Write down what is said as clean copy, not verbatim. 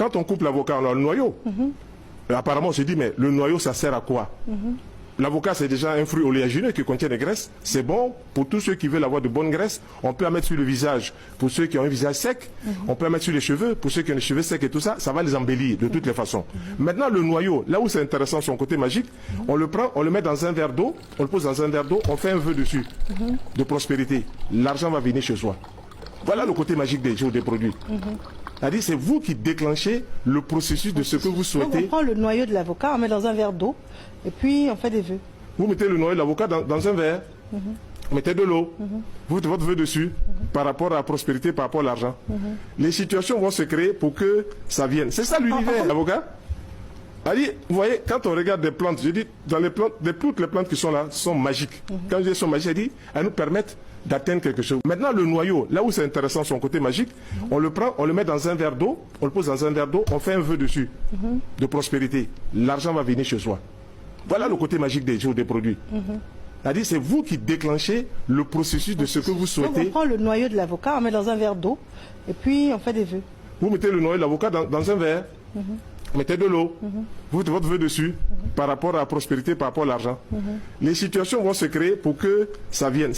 Quand on coupe l'avocat, on a le noyau. Apparemment, on se dit, mais le noyau, ça sert à quoi? L'avocat, c'est déjà un fruit oléagineux qui contient des graisses. C'est bon pour tous ceux qui veulent avoir de bonnes graisses. On peut en mettre sur le visage pour ceux qui ont un visage sec. On peut en mettre sur les cheveux pour ceux qui ont les cheveux secs et tout ça. Ça va les embellir de toutes les façons. Maintenant, le noyau, là où c'est intéressant, son côté magique, on le prend, on le met dans un verre d'eau, on le pose dans un verre d'eau, on fait un vœu dessus de prospérité. L'argent va venir chez soi. Voilà le côté magique des produits. C'est-à-dire, c'est vous qui déclenchez le processus de ce que vous souhaitez. Donc on prend le noyau de l'avocat, on met dans un verre d'eau, et puis on fait des vœux. Vous mettez le noyau de l'avocat dans un verre, vous mettez de l'eau, vous mettez votre vœu dessus, par rapport à la prospérité, par rapport à l'argent. Les situations vont se créer pour que ça vienne. C'est ça l'univers, l'avocat. Vous voyez, quand on regarde des plantes, je dis, dans les plantes, toutes les plantes qui sont là sont magiques. Quand je dis sont magiques, je dis, elles nous permettent d'atteindre quelque chose. Maintenant, le noyau, là où c'est intéressant, son côté magique, on le prend, on le met dans un verre d'eau, on le pose dans un verre d'eau, on fait un vœu dessus de prospérité. L'argent va venir chez soi. Voilà le côté magique des produits. C'est-à-dire, c'est vous qui déclenchez le processus de ce que vous souhaitez. Donc on prend le noyau de l'avocat, on met dans un verre d'eau, et puis on fait des vœux. Vous mettez le noyau de l'avocat dans un verre, mettez de l'eau, vous mettez votre vœu dessus, par rapport à la prospérité, par rapport à l'argent. Les situations vont se créer pour que ça vienne.